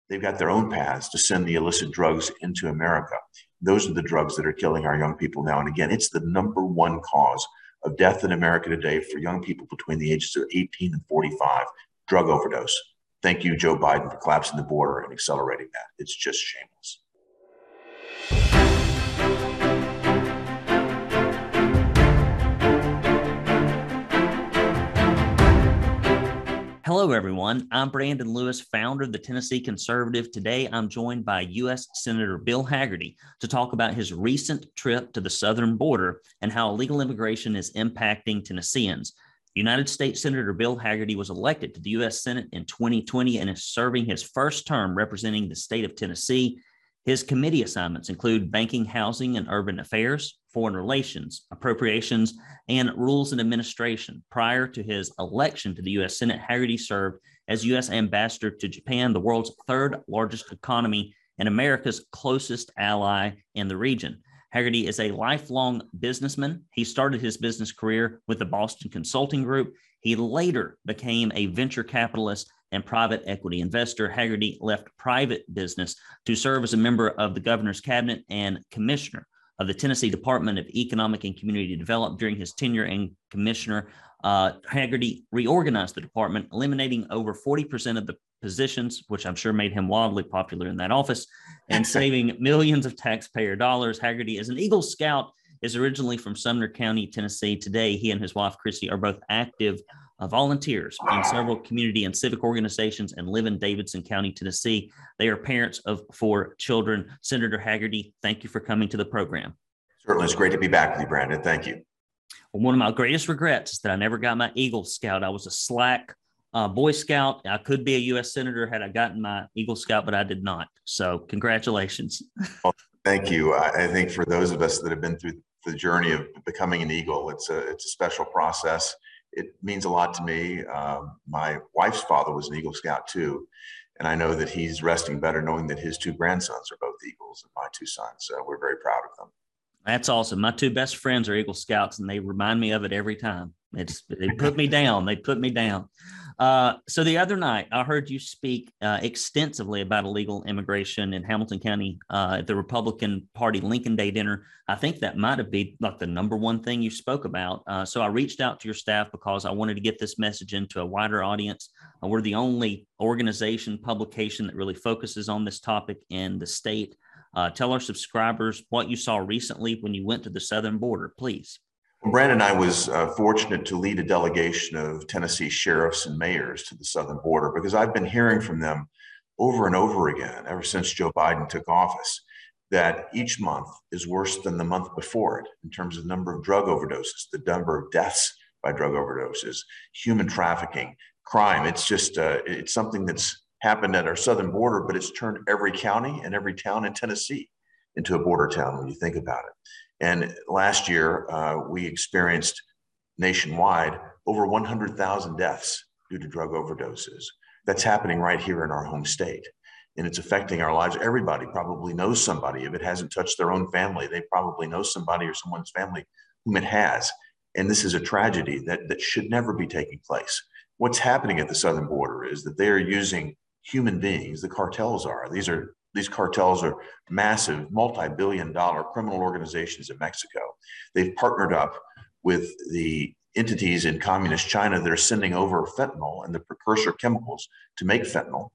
they've got their own paths to send the illicit drugs into America. Those are the drugs that are killing our young people now. And again, it's the number one cause of death in America today for young people between the ages of 18 and 45, drug overdose. Thank you, Joe Biden, for collapsing the border and accelerating that. It's just shameless. Hello, everyone. I'm Brandon Lewis, founder of the Tennessee Conservative. Today, I'm joined by U.S. Senator Bill Hagerty to talk about his recent trip to the southern border and how illegal immigration is impacting Tennesseans. United States Senator Bill Hagerty was elected to the U.S. Senate in 2020 and is serving his first term representing the state of Tennessee. His committee assignments include banking, housing, and urban affairs, foreign relations, appropriations, and rules and administration. Prior to his election to the U.S. Senate, Hagerty served as U.S. ambassador to Japan, the world's third largest economy and America's closest ally in the region. Hagerty is a lifelong businessman. He started his business career with the Boston Consulting Group. He later became a venture capitalist and private equity investor. Hagerty left private business to serve as a member of the governor's cabinet and commissioner of the Tennessee Department of Economic and Community Development. During his tenure and commissioner, Hagerty reorganized the department, eliminating over 40% of the positions, which I'm sure made him wildly popular in that office, and saving millions of taxpayer dollars. Hagerty is an Eagle Scout, is originally from Sumner County, Tennessee. Today, he and his wife, Chrissy, are both active volunteers in several community and civic organizations and live in Davidson County, Tennessee. They are parents of 4 children. Senator Hagerty, thank you for coming to the program. Certainly, it's great to be back with you, Brandon. Thank you. Well, one of my greatest regrets is that I never got my Eagle Scout. I was a slack Boy Scout. I could be a U.S. Senator had I gotten my Eagle Scout, but I did not. So congratulations. Well, thank you. I think for those of us that have been through the journey of becoming an Eagle, it's a special process. It means a lot to me. My wife's father was an Eagle Scout too. And I know that he's resting better knowing that his 2 grandsons are both Eagles and my 2 sons. So we're very proud of them. That's awesome. My 2 best friends are Eagle Scouts, and they remind me of it every time. They put me down. They put me down. So the other night, I heard you speak extensively about illegal immigration in Hamilton County at the Republican Party Lincoln Day dinner. I think that might have been like the number one thing you spoke about. So I reached out to your staff because I wanted to get this message into a wider audience. We're the only organization, publication that really focuses on this topic in the state. Tell our subscribers what you saw recently when you went to the southern border, please. Well, Brandon, I was fortunate to lead a delegation of Tennessee sheriffs and mayors to the southern border because I've been hearing from them over and over again, ever since Joe Biden took office, that each month is worse than the month before it in terms of number of drug overdoses, the number of deaths by drug overdoses, human trafficking, crime. It's just, it's something that's happened at our southern border, but it's turned every county and every town in Tennessee into a border town when you think about it. And last year, we experienced nationwide over 100,000 deaths due to drug overdoses. That's happening right here in our home state. And it's affecting our lives. Everybody probably knows somebody. If it hasn't touched their own family, they probably know somebody or someone's family whom it has. And this is a tragedy that should never be taking place. What's happening at the southern border is that they are using human beings. The cartels are. These cartels are massive, multi-billion-dollar criminal organizations in Mexico. They've partnered up with the entities in communist China that are sending over fentanyl and the precursor chemicals to make fentanyl.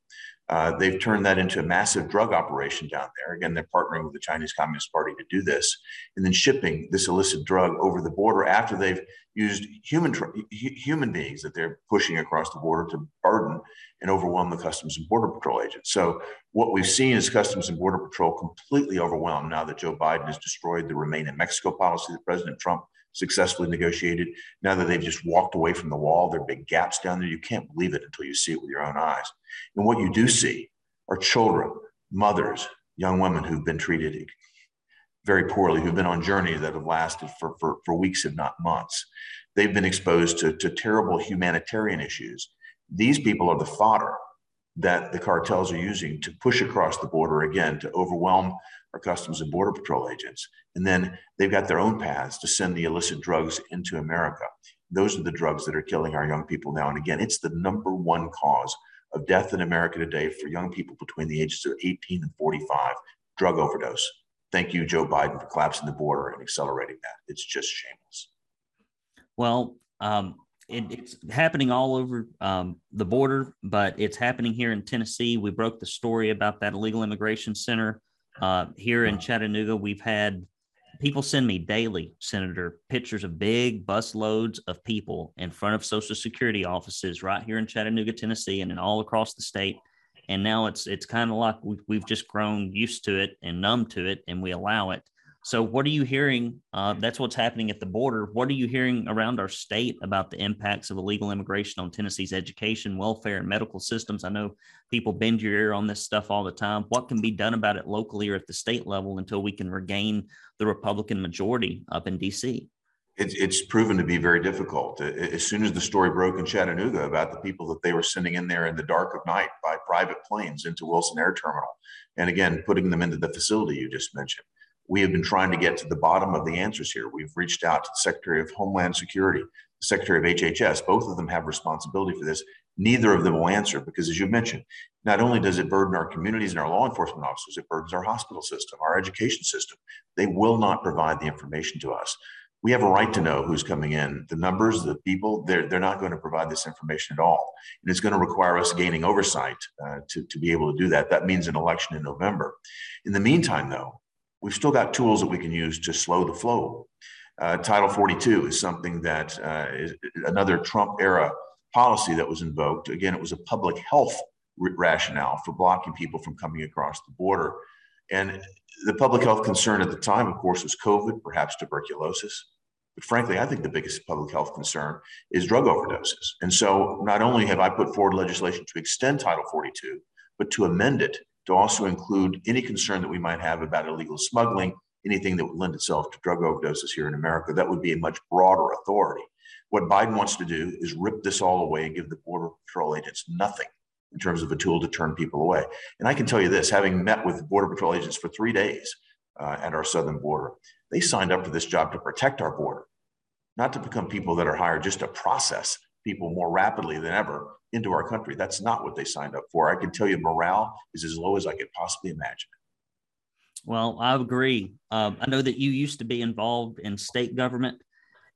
They've turned that into a massive drug operation down there. Again, they're partnering with the Chinese Communist Party to do this, and then shipping this illicit drug over the border after they've used human beings that they're pushing across the border to burden and overwhelm the Customs and Border Patrol agents. So what we've seen is Customs and Border Patrol completely overwhelmed now that Joe Biden has destroyed the Remain in Mexico policy that President Trump successfully negotiated. Now that they've just walked away from the wall, there are big gaps down there. You can't believe it until you see it with your own eyes. And what you do see are children, mothers, young women who've been treated very poorly, who've been on journeys that have lasted for weeks, if not months. They've been exposed to terrible humanitarian issues. These people are the fodder that the cartels are using to push across the border, again, to overwhelm our Customs and Border Patrol agents. And then they've got their own paths to send the illicit drugs into America. Those are the drugs that are killing our young people now. And again, it's the number one cause of death in America today for young people between the ages of 18 and 45, drug overdose. Thank you, Joe Biden, for collapsing the border and accelerating that. It's just shameless. Well, it's happening all over the border, but it's happening here in Tennessee. We broke the story about that illegal immigration center here in Chattanooga. We've had people send me daily, Senator, pictures of big bus loads of people in front of Social Security offices right here in Chattanooga, Tennessee, and all across the state. And now it's kind of like we've just grown used to it and numb to it, and we allow it. So what are you hearing? That's what's happening at the border. What are you hearing around our state about the impacts of illegal immigration on Tennessee's education, welfare, and medical systems? I know people bend your ear on this stuff all the time. What can be done about it locally or at the state level until we can regain the Republican majority up in D.C.? It's proven to be very difficult. As soon as the story broke in Chattanooga about the people that they were sending in there in the dark of night by private planes into Wilson Air Terminal, and again, putting them into the facility you just mentioned, we have been trying to get to the bottom of the answers here. We've reached out to the Secretary of Homeland Security, the Secretary of HHS. Both of them have responsibility for this. Neither of them will answer because, as you mentioned, not only does it burden our communities and our law enforcement officers, it burdens our hospital system, our education system. They will not provide the information to us. We have a right to know who's coming in. The numbers, the people, they're not going to provide this information at all. And it's going to require us gaining oversight to be able to do that. That means an election in November. In the meantime, though, we've still got tools that we can use to slow the flow. Title 42 is something that is another Trump-era policy that was invoked. Again, it was a public health rationale for blocking people from coming across the border. And the public health concern at the time, of course, was COVID, perhaps tuberculosis. But frankly, I think the biggest public health concern is drug overdoses. And so not only have I put forward legislation to extend Title 42, but to amend it to also include any concern that we might have about illegal smuggling, anything that would lend itself to drug overdoses here in America. That would be a much broader authority. What Biden wants to do is rip this all away and give the Border Patrol agents nothing in terms of a tool to turn people away. And I can tell you this, having met with Border Patrol agents for 3 days at our southern border, they signed up for this job to protect our border, not to become people that are hired just to process people more rapidly than ever into our country. That's not what they signed up for. I can tell you morale is as low as I could possibly imagine. Well, I agree. I know that you used to be involved in state government,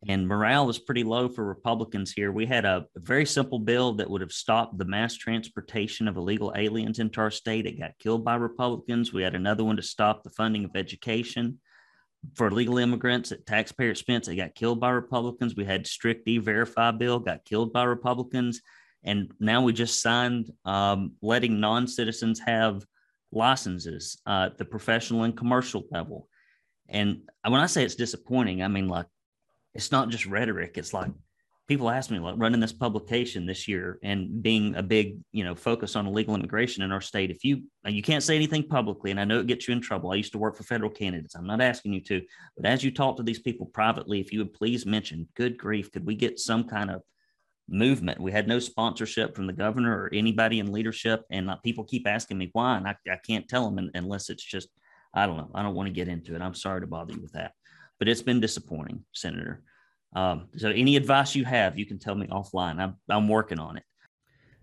and morale was pretty low for Republicans here. We had a very simple bill that would have stopped the mass transportation of illegal aliens into our state. It got killed by Republicans. We had another one to stop the funding of education for illegal immigrants at taxpayer expense. It got killed by Republicans. We had strict E-Verify bill, got killed by Republicans. And now we just signed letting non-citizens have licenses at the professional and commercial level. And when I say it's disappointing, I mean, like, it's not just rhetoric. It's like people ask me, like, running this publication this year and being a big, focus on illegal immigration in our state. If you can't say anything publicly, and I know it gets you in trouble. I used to work for federal candidates. I'm not asking you to, but as you talk to these people privately, if you would please mention, good grief, could we get some kind of movement? We had no sponsorship from the governor or anybody in leadership. And people keep asking me why, and I can't tell them unless it's just, I don't know. I don't want to get into it. I'm sorry to bother you with that. But it's been disappointing, Senator. So any advice you have, you can tell me offline. I'm working on it.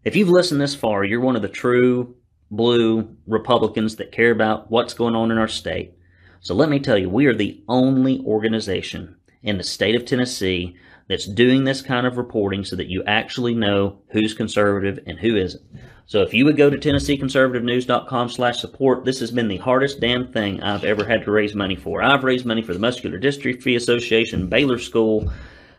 If you've listened this far, you're one of the true blue Republicans that care about what's going on in our state. So let me tell you, we are the only organization in the state of Tennessee that's doing this kind of reporting so that you actually know who's conservative and who isn't. So if you would go to TennesseeConservativeNews.com/support, this has been the hardest damn thing I've ever had to raise money for. I've raised money for the Muscular Dystrophy Association, Baylor School,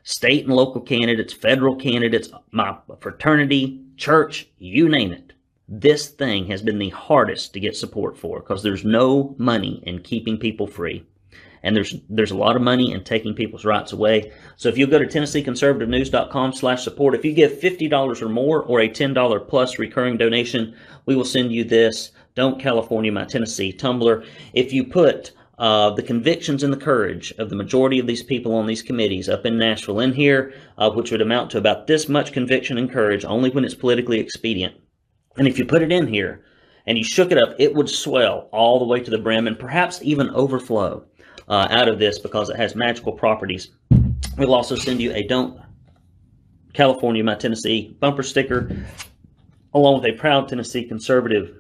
state and local candidates, federal candidates, my fraternity, church, you name it. This thing has been the hardest to get support for because there's no money in keeping people free. And there's a lot of money in taking people's rights away. So if you'll go to TennesseeConservativeNews.com/support, if you give $50 or more or a $10 plus recurring donation, we will send you this Don't California My Tennessee tumbler. If you put the convictions and the courage of the majority of these people on these committees up in Nashville in here, which would amount to about this much conviction and courage only when it's politically expedient. And if you put it in here and you shook it up, it would swell all the way to the brim and perhaps even overflow out of this because it has magical properties. We'll also send you a Don't California My Tennessee bumper sticker. along with a proud Tennessee conservative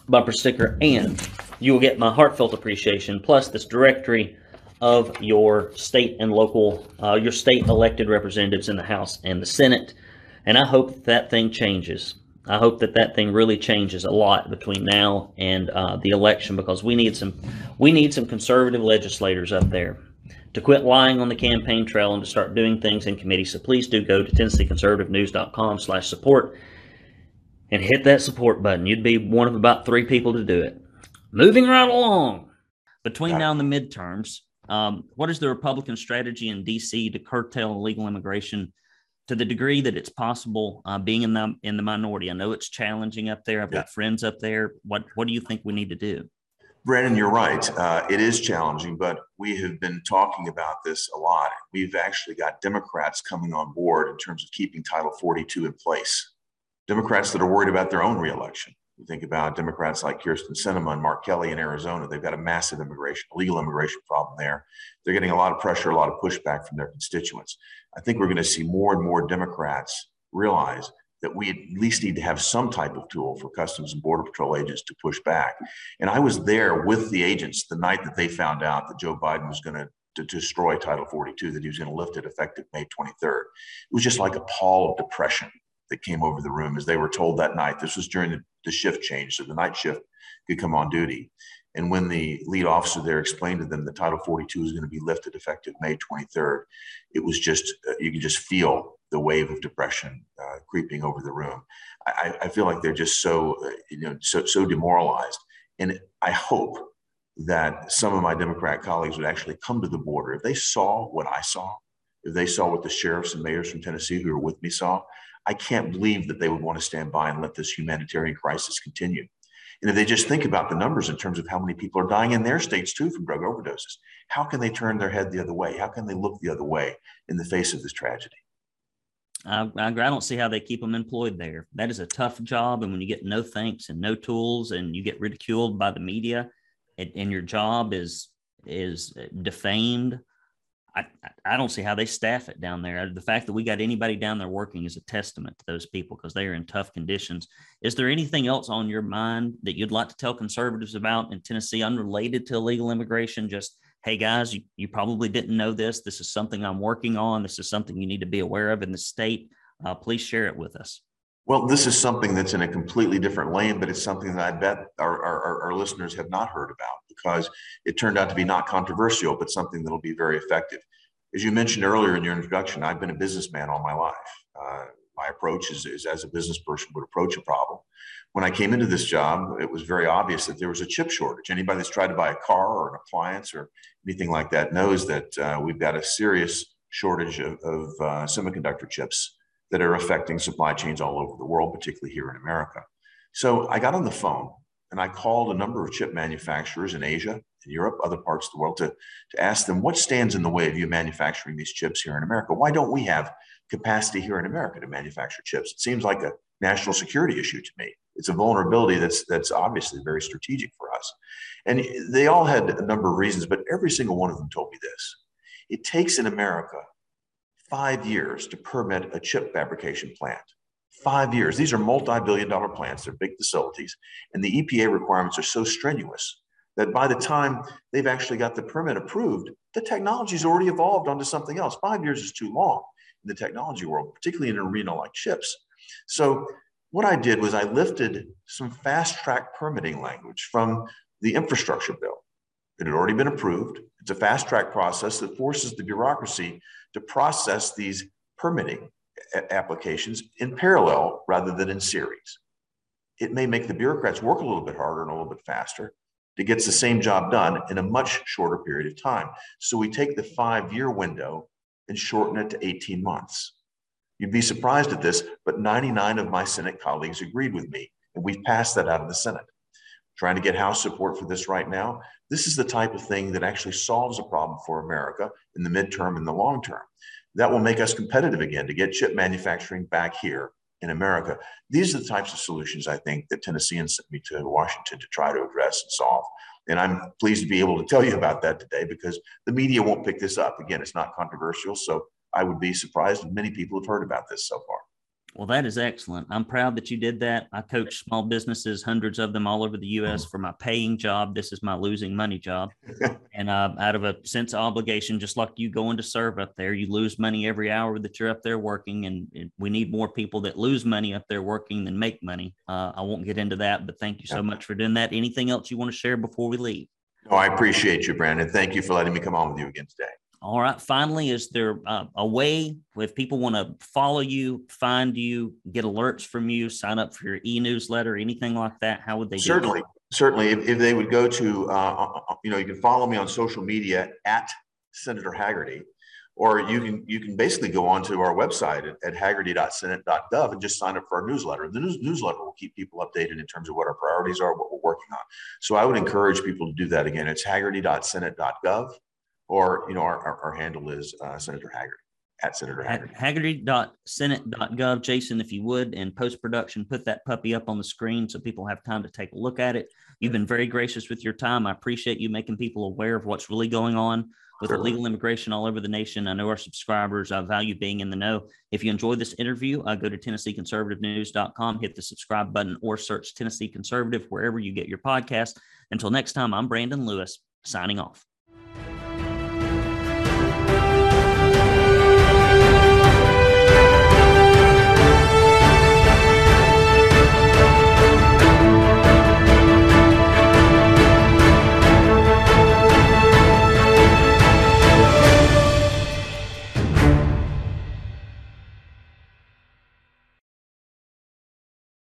bumper sticker, and you will get my heartfelt appreciation, plus this directory of your state and local, your state elected representatives in the House and the Senate. And I hope that thing changes. I hope that thing really changes a lot between now and the election, because we need some conservative legislators up there to quit lying on the campaign trail and to start doing things in committee. So please do go to TennesseeConservativeNews.com/support and hit that support button. You'd be one of about 3 people to do it. Moving right along. Between now and the midterms, what is the Republican strategy in D.C. to curtail illegal immigration to the degree that it's possible, being in the minority? I know it's challenging up there. I've got friends up there. What do you think we need to do? Brandon, you're right. It is challenging, but we have been talking about this a lot. We've actually got Democrats coming on board in terms of keeping Title 42 in place. Democrats that are worried about their own reelection. You think about Democrats like Kirsten Sinema and Mark Kelly in Arizona. They've got a massive illegal immigration problem there. They're getting a lot of pressure, a lot of pushback from their constituents. I think we're going to see more and more Democrats realize that we at least need to have some type of tool for Customs and Border Patrol agents to push back. And I was there with the agents the night that they found out that Joe Biden was going to destroy Title 42, that he was going to lift it effective May 23rd. It was just like a pall of depression that came over the room as they were told that night. This was during the shift change, so the night shift could come on duty. And when the lead officer there explained to them that Title 42 was going to be lifted effective May 23rd, it was just, you could just feel the wave of depression creeping over the room. I feel like they're just so demoralized. And I hope that some of my Democrat colleagues would actually come to the border. If they saw what I saw, if they saw what the sheriffs and mayors from Tennessee who were with me saw, I can't believe that they would want to stand by and let this humanitarian crisis continue. And if they just think about the numbers in terms of how many people are dying in their states too from drug overdoses, how can they turn their head the other way? How can they look the other way in the face of this tragedy? I don't see how they keep them employed there. That is a tough job. And when you get no thanks and no tools and you get ridiculed by the media and your job is defamed, I don't see how they staff it down there. The fact that we got anybody down there working is a testament to those people, because they are in tough conditions. Is there anything else on your mind that you'd like to tell conservatives about in Tennessee unrelated to illegal immigration? Just, hey, guys, you probably didn't know this. This is something I'm working on. This is something you need to be aware of in the state. Please share it with us. Well, this is something that's in a completely different lane, but it's something that I bet our listeners have not heard about, because it turned out to be not controversial, but something that'll be very effective. As you mentioned earlier in your introduction, I've been a businessman all my life. My approach is as a business person would approach a problem. When I came into this job, it was very obvious that there was a chip shortage. Anybody that's tried to buy a car or an appliance or anything like that knows that we've got a serious shortage of semiconductor chips that are affecting supply chains all over the world, particularly here in America. So I got on the phone and I called a number of chip manufacturers in Asia, in Europe, other parts of the world to ask them what stands in the way of you manufacturing these chips here in America. Why don't we have capacity here in America to manufacture chips? It seems like a national security issue to me. It's a vulnerability that's obviously very strategic for us. And they all had a number of reasons, but every single one of them told me this. It takes in America 5 years to permit a chip fabrication plant. 5 years. These are multi-billion-dollar plants. They're big facilities. And the EPA requirements are so strenuous that by the time they've actually got the permit approved, the technology's already evolved onto something else. 5 years is too long in the technology world, particularly in an arena like chips. So what I did was I lifted some fast-track permitting language from the infrastructure bill. It had already been approved. It's a fast-track process that forces the bureaucracy to process these permitting applications in parallel rather than in series. It may make the bureaucrats work a little bit harder and a little bit faster to get the same job done in a much shorter period of time. So we take the 5-year window and shorten it to 18 months. You'd be surprised at this, but 99 of my Senate colleagues agreed with me, and we've passed that out of the Senate. Trying to get House support for this right now. This is the type of thing that actually solves a problem for America in the midterm and the long term. That will make us competitive again to get chip manufacturing back here in America. These are the types of solutions I think that Tennesseans sent me to Washington to try to address and solve. And I'm pleased to be able to tell you about that today, because the media won't pick this up. Again, it's not controversial, so I would be surprised if many people have heard about this so far. Well, that is excellent. I'm proud that you did that. I coach small businesses, hundreds of them all over the U.S. for my paying job. This is my losing money job. And out of a sense of obligation, just like you going to serve up there, you lose money every hour that you're up there working. And we need more people that lose money up there working than make money. I won't get into that, but thank you so much for doing that. Anything else you want to share before we leave? No, I appreciate you, Brandon. Thank you for letting me come on with you again today. All right. Finally, is there a way if people want to follow you, find you, get alerts from you, sign up for your e-newsletter, anything like that? How would they do that? Certainly. If they would go to, you can follow me on social media at Senator Hagerty, or you can basically go onto our website at hagerty.senate.gov and just sign up for our newsletter. The newsletter will keep people updated in terms of what our priorities are, what we're working on. So I would encourage people to do that. Again, it's hagerty.senate.gov. Or, our handle is Senator Hagerty, at Senator Hagerty. Hagerty.senate.gov. Jason, if you would, in post-production, put that puppy up on the screen so people have time to take a look at it. You've been very gracious with your time. I appreciate you making people aware of what's really going on with illegal immigration all over the nation. I know our subscribers value being in the know. If you enjoyed this interview, go to TennesseeConservativeNews.com, hit the subscribe button, or search Tennessee Conservative wherever you get your podcast. Until next time, I'm Brandon Lewis, signing off.